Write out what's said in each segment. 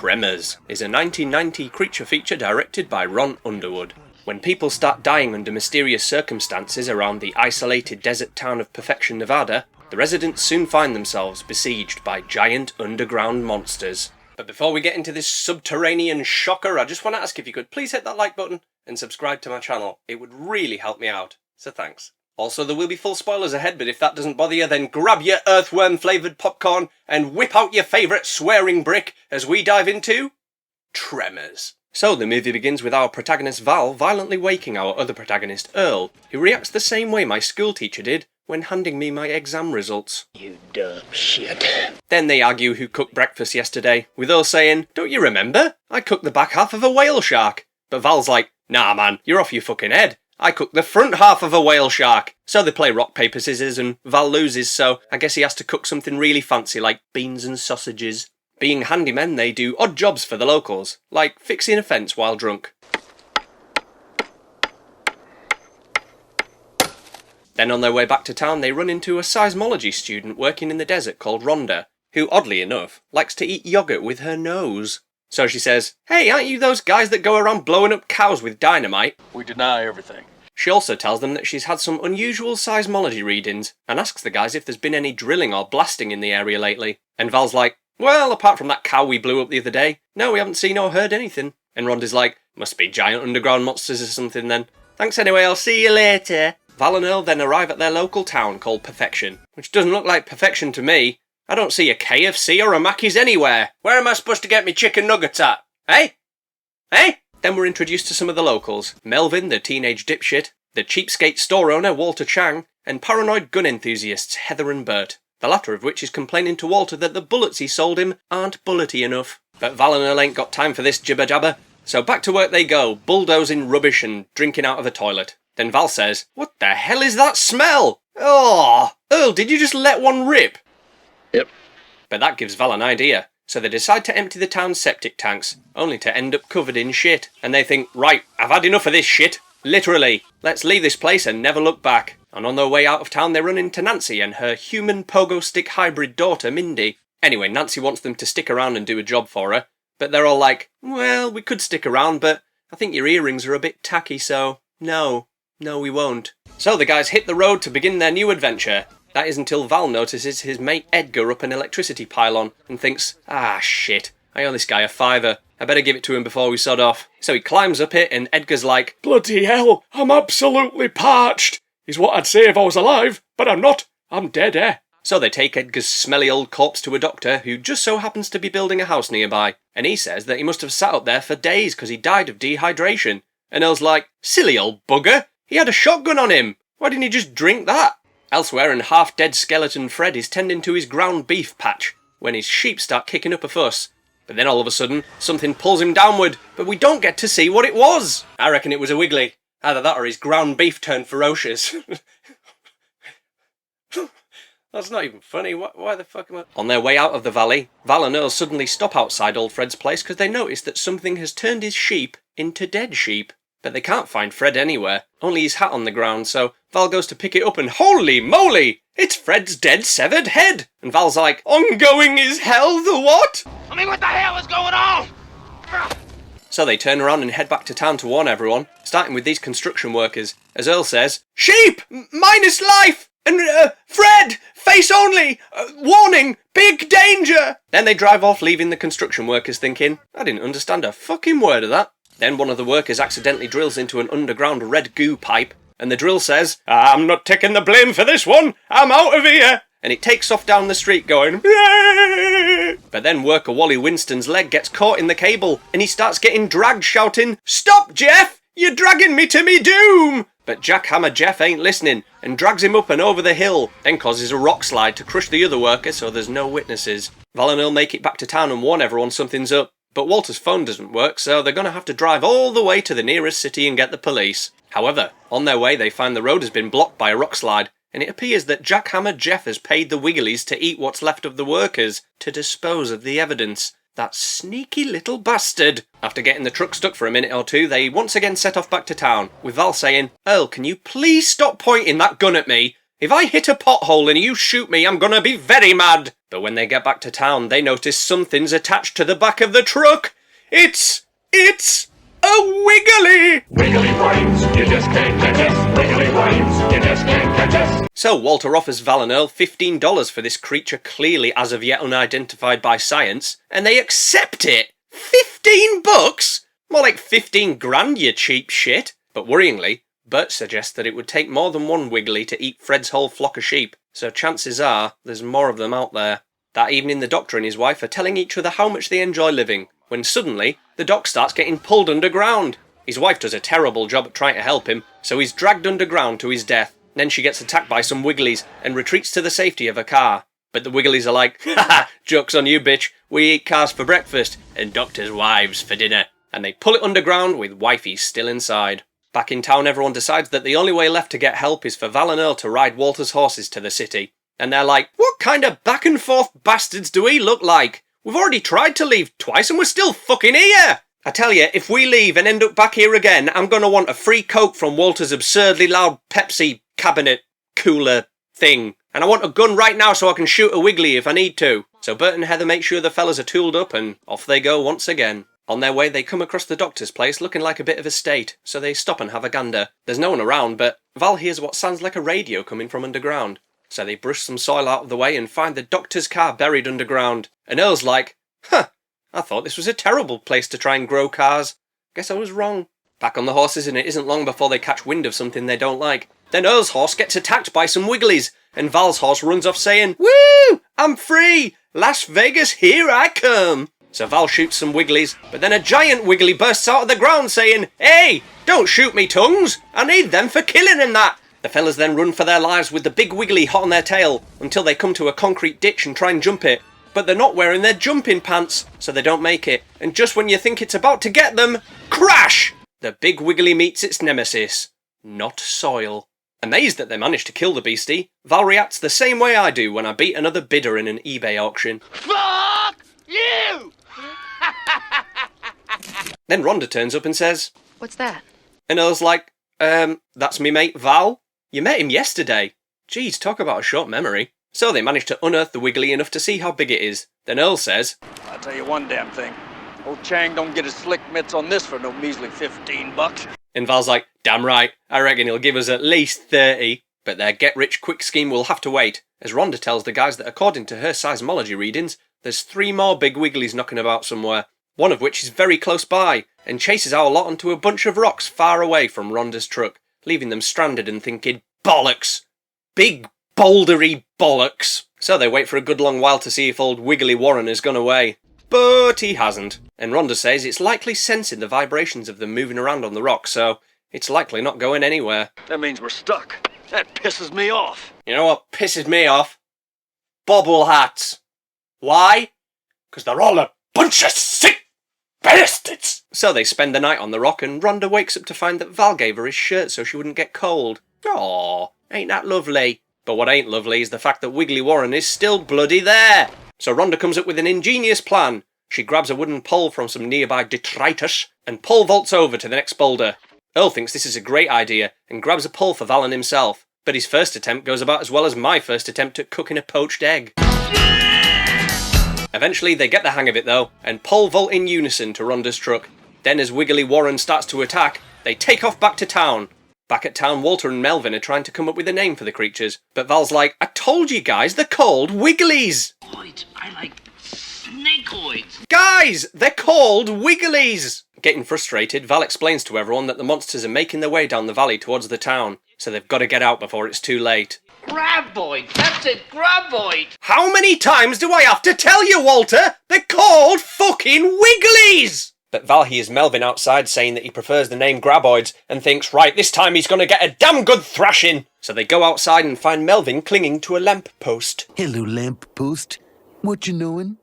Tremors is a 1990 creature feature directed by Ron Underwood. When people start dying under mysterious circumstances around the isolated desert town of Perfection, Nevada, the residents soon find themselves besieged by giant underground monsters. But before we get into this subterranean shocker, I just want to ask if you could please hit that like button and subscribe to my channel. It would really help me out, so thanks. Also, there will be full spoilers ahead, but if that doesn't bother you, then grab your earthworm-flavoured popcorn and whip out your favourite swearing brick as we dive into Tremors. So the movie begins with our protagonist Val violently waking our other protagonist Earl, who reacts the same way my schoolteacher did when handing me my exam results. You dumb shit. Then they argue who cooked breakfast yesterday, with Earl saying, "Don't you remember? I cooked the back half of a whale shark." But Val's like, "Nah man, you're off your fucking head. I cooked the front half of a whale shark." So they play rock, paper, scissors and Val loses, so I guess he has to cook something really fancy like beans and sausages. Being handymen, they do odd jobs for the locals, like fixing a fence while drunk. Then on their way back to town, they run into a seismology student working in the desert called Rhonda, who, oddly enough, likes to eat yogurt with her nose. So she says, "Hey, aren't you those guys that go around blowing up cows with dynamite?" We deny everything. She also tells them that she's had some unusual seismology readings, and asks the guys if there's been any drilling or blasting in the area lately. And Val's like, "Well, apart from that cow we blew up the other day, no, we haven't seen or heard anything." And Rhonda's like, "Must be giant underground monsters or something then. Thanks anyway, I'll see you later." Val and Earl then arrive at their local town called Perfection, which doesn't look like perfection to me. I don't see a KFC or a Mackey's anywhere. Where am I supposed to get me chicken nuggets at? Hey? Hey? Then we're introduced to some of the locals. Melvin, the teenage dipshit, the cheapskate store owner, Walter Chang, and paranoid gun enthusiasts, Heather and Bert. The latter of which is complaining to Walter that the bullets he sold him aren't bullety enough. But Val and Earl ain't got time for this jibber-jabber, so back to work they go, bulldozing rubbish and drinking out of a toilet. Then Val says, "What the hell is that smell? Oh, Earl, did you just let one rip?" Yep. But that gives Val an idea, so they decide to empty the town's septic tanks, only to end up covered in shit. And they think, right, I've had enough of this shit. Literally. Let's leave this place and never look back. And on their way out of town they run into Nancy and her human pogo stick hybrid daughter, Mindy. Anyway, Nancy wants them to stick around and do a job for her, but they're all like, "Well, we could stick around, but I think your earrings are a bit tacky, so no, we won't." So the guys hit the road to begin their new adventure. That is until Val notices his mate Edgar up an electricity pylon and thinks, "Ah, shit, I owe this guy a $5. I better give it to him before we sod off." So he climbs up it and Edgar's like, Bloody hell, I'm absolutely parched, is what I'd say if I was alive, but I'm not. I'm dead, eh? So they take Edgar's smelly old corpse to a doctor who just so happens to be building a house nearby. And he says that he must have sat up there for days because he died of dehydration. And Earl's like, "Silly old bugger, he had a shotgun on him. Why didn't he just drink that?" Elsewhere, and half-dead skeleton Fred is tending to his ground beef patch when his sheep start kicking up a fuss. But then all of a sudden, something pulls him downward, but we don't get to see what it was. I reckon it was a wiggly. Either that or his ground beef turned ferocious. That's not even funny. Why the fuck am I... On their way out of the valley, Val and Earl suddenly stop outside old Fred's place because they notice that something has turned his sheep into dead sheep. But they can't find Fred anywhere, only his hat on the ground, so Val goes to pick it up and holy moly! It's Fred's dead severed head! And Val's like, "Ongoing is hell, the what?" I mean, what the hell is going on? So they turn around and head back to town to warn everyone, starting with these construction workers, as Earl says, "Sheep! Minus life! And, Fred! Face only! Warning! Big danger!" Then they drive off, leaving the construction workers thinking, I didn't understand a fucking word of that. Then one of the workers accidentally drills into an underground red goo pipe, and the drill says, "I'm not taking the blame for this one! I'm out of here!" And it takes off down the street going, "Yay!" But then worker Wally Winston's leg gets caught in the cable, and he starts getting dragged shouting, "Stop, Jeff! You're dragging me to me doom!" But Jackhammer Jeff ain't listening, and drags him up and over the hill, then causes a rock slide to crush the other worker so there's no witnesses. Val and Earl make it back to town and warn everyone something's up. But Walter's phone doesn't work, so they're going to have to drive all the way to the nearest city and get the police. However, on their way they find the road has been blocked by a rock slide, and it appears that Jackhammer Jeff has paid the Wigglies to eat what's left of the workers to dispose of the evidence. That sneaky little bastard! After getting the truck stuck for a minute or two, they once again set off back to town, with Val saying, "Earl, can you please stop pointing that gun at me? If I hit a pothole and you shoot me, I'm gonna be very mad. But when they get back to town, they notice something's attached to the back of the truck. It's a wiggly! Wiggly worms, you just can't catch us. Wiggly worms, you just can't catch us. So Walter offers Val and Earl $15 for this creature clearly as of yet unidentified by science, and they accept it. $15? More like 15 grand, you cheap shit. But worryingly, Bert suggests that it would take more than one wiggly to eat Fred's whole flock of sheep, so chances are there's more of them out there. That evening the Doctor and his wife are telling each other how much they enjoy living, when suddenly the Doc starts getting pulled underground. His wife does a terrible job at trying to help him, so he's dragged underground to his death. Then she gets attacked by some wigglies and retreats to the safety of her car. But the wigglies are like, haha, joke's on you bitch, we eat cars for breakfast and doctors' wives for dinner. And they pull it underground with wifey still inside. Back in town everyone decides that the only way left to get help is for Val and Earl to ride Walter's horses to the city. And they're like, what kind of back and forth bastards do we look like? We've already tried to leave twice and we're still fucking here! I tell you, if we leave and end up back here again, I'm gonna want a free Coke from Walter's absurdly loud Pepsi cabinet cooler thing. And I want a gun right now so I can shoot a wiggly if I need to. So Bert and Heather make sure the fellas are tooled up and off they go once again. On their way, they come across the Doctor's place looking like a bit of a state, so they stop and have a gander. There's no one around, but Val hears what sounds like a radio coming from underground. So they brush some soil out of the way and find the Doctor's car buried underground. And Earl's like, huh, I thought this was a terrible place to try and grow cars. Guess I was wrong. Back on the horses, and it isn't long before they catch wind of something they don't like. Then Earl's horse gets attacked by some wigglies, and Val's horse runs off saying, woo, I'm free, Las Vegas, here I come. So Val shoots some wigglies, but then a giant wiggly bursts out of the ground saying, hey, don't shoot me tongues, I need them for killing and that. The fellas then run for their lives with the big wiggly hot on their tail until they come to a concrete ditch and try and jump it. But they're not wearing their jumping pants, so they don't make it. And just when you think it's about to get them, crash! The big wiggly meets its nemesis, not soil. Amazed that they managed to kill the beastie, Val reacts the same way I do when I beat another bidder in an eBay auction. Fuck you! Then Rhonda turns up and says, What's that? and Earl's like, that's me mate Val. You met him yesterday. Geez, talk about a short memory. So they manage to unearth the wiggly enough to see how big it is. Then Earl says, I'll tell you one damn thing. Old Chang don't get his slick mitts on this for no measly $15. and Val's like, damn right, I reckon he'll give us at least 30. But their get-rich-quick scheme will have to wait, as Rhonda tells the guys that according to her seismology readings, there's 3 more big wigglies knocking about somewhere, one of which is very close by, and chases our lot onto a bunch of rocks far away from Rhonda's truck, leaving them stranded and thinking, bollocks! Big bouldery bollocks! So they wait for a good long while to see if old Wiggly Warren has gone away. But he hasn't, and Rhonda says it's likely sensing the vibrations of them moving around on the rocks, so it's likely not going anywhere. That means we're stuck. That pisses me off. You know what pisses me off? Bobble hats. Why? Because they're all a bunch of sick bastards. So they spend the night on the rock, and Rhonda wakes up to find that Val gave her his shirt so she wouldn't get cold. Aww, ain't that lovely? But what ain't lovely is the fact that Wiggly Warren is still bloody there. So Rhonda comes up with an ingenious plan. She grabs a wooden pole from some nearby detritus and pole vaults over to the next boulder. Earl thinks this is a great idea and grabs a pole for Val and himself, but his first attempt goes about as well as my first attempt at cooking a poached egg. Eventually they get the hang of it though, and pole vault in unison to Rhonda's truck. Then as Wiggly Warren starts to attack, they take off back to town. Back at town, Walter and Melvin are trying to come up with a name for the creatures, but Val's like, I told you guys, they're called Wigglies! I like snakeoids. Guys, they're called Wigglies! Getting frustrated, Val explains to everyone that the monsters are making their way down the valley towards the town, so they've got to get out before it's too late. Graboid, that's it, graboid. How many times do I have to tell you, Walter? They're called fucking Wigglies! But Val hears Melvin outside saying that he prefers the name Graboids and thinks, right, this time he's going to get a damn good thrashing. So they go outside and find Melvin clinging to a lamp post. Hello, lamppost. What you knowin'?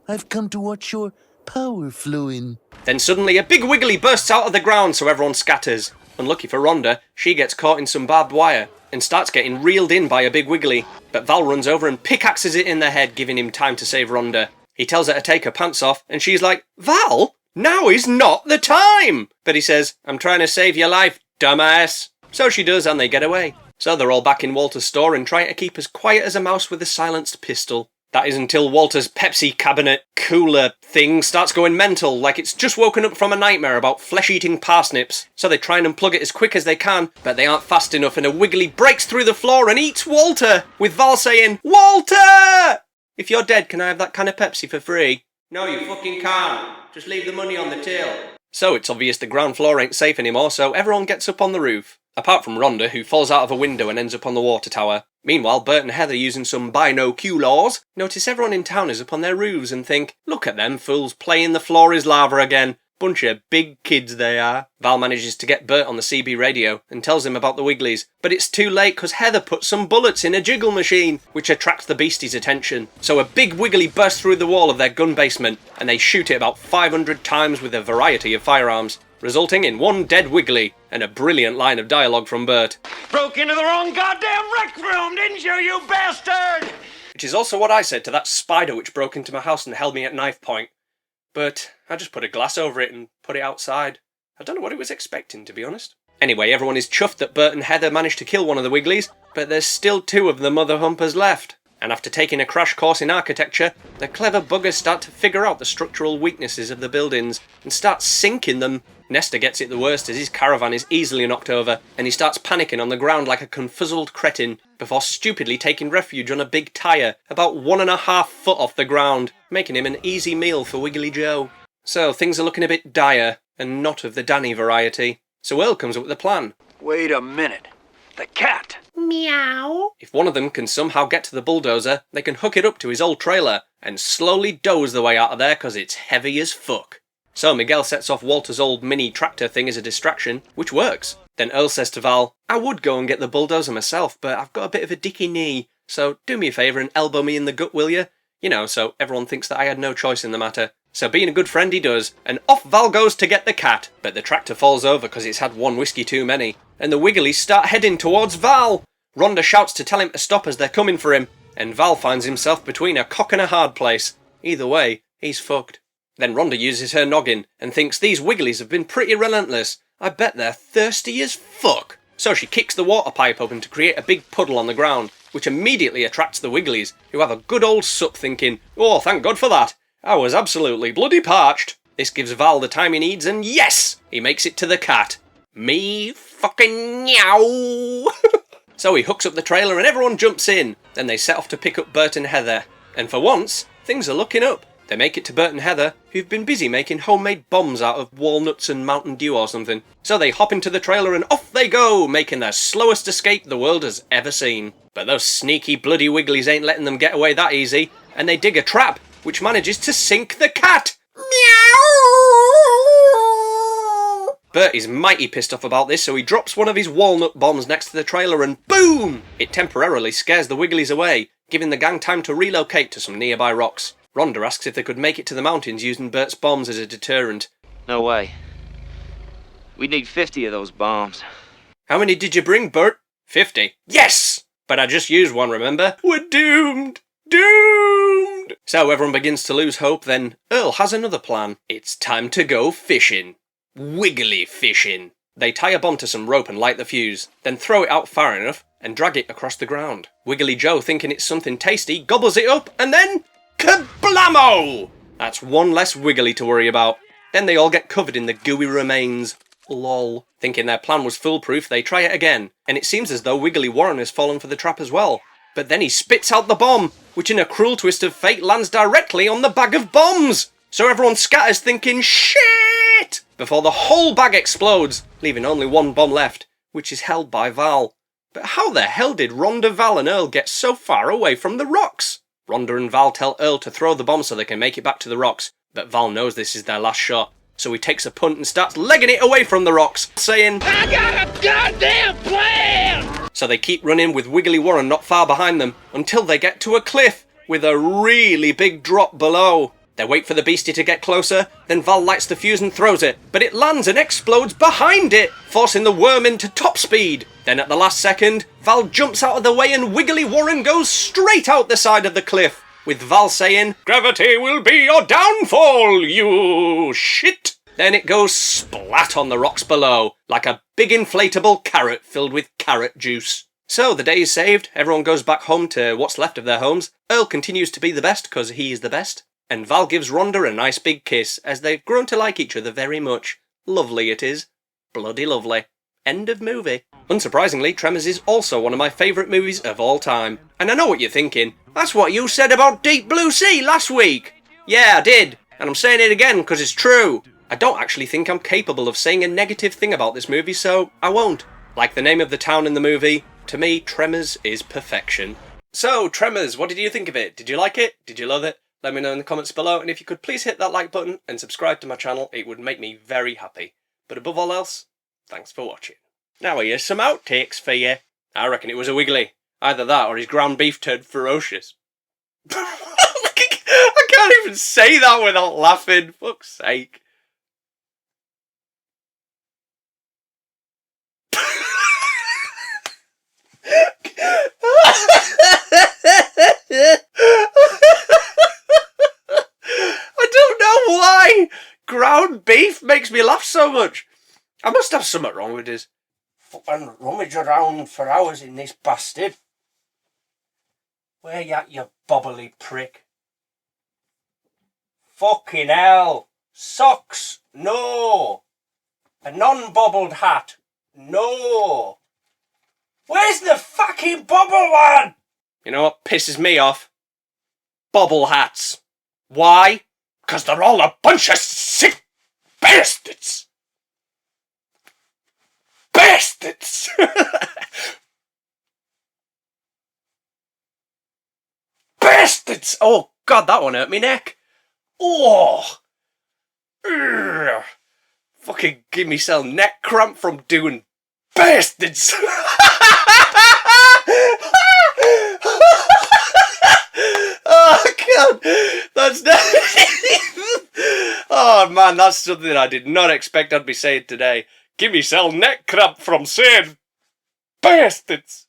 I've come to watch your power flowing. Then suddenly a big wiggly bursts out of the ground so everyone scatters. Unlucky for Rhonda, she gets caught in some barbed wire and starts getting reeled in by a big wiggly. But Val runs over and pickaxes it in the head, giving him time to save Rhonda. He tells her to take her pants off and she's like, Val? Now is not the time! But he says, I'm trying to save your life, dumbass. So she does and they get away. So they're all back in Walter's store and trying to keep as quiet as a mouse with a silenced pistol. That is until Walter's Pepsi cabinet cooler thing starts going mental, like it's just woken up from a nightmare about flesh-eating parsnips. So they try and unplug it as quick as they can, but they aren't fast enough and a Wiggly breaks through the floor and eats Walter, with Val saying, "Walter! If you're dead, can I have that can of Pepsi for free?" "No, you fucking can't. Just leave the money on the till." So it's obvious the ground floor ain't safe anymore, so everyone gets up on the roof. Apart from Rhonda, who falls out of a window and ends up on the water tower. Meanwhile, Bert and Heather, using some binoculars, notice everyone in town is up on their roofs and think, "Look at them fools playing the floor is lava again. Bunch of big kids they are." Val manages to get Bert on the CB radio and tells him about the Wigglies, but it's too late because Heather puts some bullets in a jiggle machine, which attracts the beasties' attention. So a big Wiggly bursts through the wall of their gun basement and they shoot it about 500 times with a variety of firearms, resulting in one dead Wiggly and a brilliant line of dialogue from Bert. Broke into the wrong goddamn rec room, didn't you, you bastard? Which is also what I said to that spider which broke into my house and held me at knife point. But I just put a glass over it and put it outside. I don't know what it was expecting, to be honest. Anyway, everyone is chuffed that Bert and Heather managed to kill one of the Wigglies, but there's still 2 of the mother humpers left. And after taking a crash course in architecture, the clever buggers start to figure out the structural weaknesses of the buildings and start sinking them. Nestor gets it the worst as his caravan is easily knocked over and he starts panicking on the ground like a confuzzled cretin before stupidly taking refuge on a big tyre about 1.5 foot off the ground, making him an easy meal for Wiggly Joe. So things are looking a bit dire and not of the Danny variety. So Earl comes up with a plan. Wait a minute. The cat. Meow. If one of them can somehow get to the bulldozer, they can hook it up to his old trailer and slowly doze the way out of there because it's heavy as fuck. So Miguel sets off Walter's old mini tractor thing as a distraction, which works. Then Earl says to Val, "I would go and get the bulldozer myself, but I've got a bit of a dicky knee, so do me a favour and elbow me in the gut, will you?" You know, so everyone thinks that I had no choice in the matter. So being a good friend he does, and off Val goes to get the cat, but the tractor falls over because it's had one whiskey too many, and the Wigglies start heading towards Val. Rhonda shouts to tell him to stop as they're coming for him, and Val finds himself between a cock and a hard place. Either way, he's fucked. Then Rhonda uses her noggin and thinks these Wigglies have been pretty relentless. I bet they're thirsty as fuck. So she kicks the water pipe open to create a big puddle on the ground, which immediately attracts the Wigglies, who have a good old sup thinking, "Oh, thank God for that. I was absolutely bloody parched." This gives Val the time he needs and yes! He makes it to the cat. Me fucking meow! So he hooks up the trailer and everyone jumps in. Then they set off to pick up Bert and Heather. And for once, things are looking up. They make it to Bert and Heather, who've been busy making homemade bombs out of walnuts and Mountain Dew or something. So they hop into the trailer and off they go, making the slowest escape the world has ever seen. But those sneaky bloody Wigglies ain't letting them get away that easy, and they dig a trap, which manages to sink the cat. Meow! Bert is mighty pissed off about this, so he drops one of his walnut bombs next to the trailer and boom! It temporarily scares the Wigglies away, giving the gang time to relocate to some nearby rocks. Rhonda asks if they could make it to the mountains using Bert's bombs as a deterrent. No way. We need 50 of those bombs. How many did you bring, Bert? 50. Yes! But I just used one, remember? We're doomed! Doomed! So everyone begins to lose hope, then Earl has another plan. It's time to go fishing. Wiggly fishing. They tie a bomb to some rope and light the fuse, then throw it out far enough and drag it across the ground. Wiggly Joe, thinking it's something tasty, gobbles it up and then kablamo! That's one less Wiggly to worry about. Then they all get covered in the gooey remains. Lol. Thinking their plan was foolproof, they try it again, and it seems as though Wiggly Warren has fallen for the trap as well. But then he spits out the bomb, which in a cruel twist of fate lands directly on the bag of bombs. So everyone scatters thinking, shit! Before the whole bag explodes, leaving only one bomb left, which is held by Val. But how the hell did Rhonda, Val and Earl get so far away from the rocks? Rhonda and Val tell Earl to throw the bomb so they can make it back to the rocks, but Val knows this is their last shot, so he takes a punt and starts legging it away from the rocks, saying, I got a goddamn plan! So they keep running with Wiggly Warren not far behind them, until they get to a cliff, with a really big drop below. They wait for the beastie to get closer, then Val lights the fuse and throws it, but it lands and explodes behind it, forcing the worm into top speed. Then at the last second, Val jumps out of the way and Wiggly Warren goes straight out the side of the cliff, with Val saying, "Gravity will be your downfall, you shit!" Then it goes splat on the rocks below, like a big inflatable carrot filled with carrot juice. So the day is saved, everyone goes back home to what's left of their homes, Earl continues to be the best because he is the best, and Val gives Rhonda a nice big kiss as they've grown to like each other very much. Lovely it is. Bloody lovely. End of movie. Unsurprisingly, Tremors is also one of my favourite movies of all time. And I know what you're thinking. That's what you said about Deep Blue Sea last week. Yeah, I did. And I'm saying it again because it's true. I don't actually think I'm capable of saying a negative thing about this movie, so I won't. Like the name of the town in the movie, to me, Tremors is perfection. So, Tremors, what did you think of it? Did you like it? Did you love it? Let me know in the comments below, and if you could please hit that like button and subscribe to my channel, it would make me very happy. But above all else, thanks for watching. Now here's some outtakes for you. I reckon it was a wiggly. Either that or his ground beef turned ferocious. I can't even say that without laughing. Fuck's sake. I don't know why ground beef makes me laugh so much. I must have something wrong with this. Fucking rummage around for hours in this bastard. Where you at, you bobbly prick? Fucking hell. Socks? No. A non-bobbled hat? No. Where's the fucking bobble one? You know what pisses me off? Bobble hats. Why? Because they're all a bunch of sick bastards. Bastards! Bastards! Oh, God, that one hurt me neck. Oh! Urgh. Fucking give myself neck cramp from doing bastards! Oh, God! That's oh, man, that's something I did not expect I'd be saying today. Give myself neck cramp from saying bastards!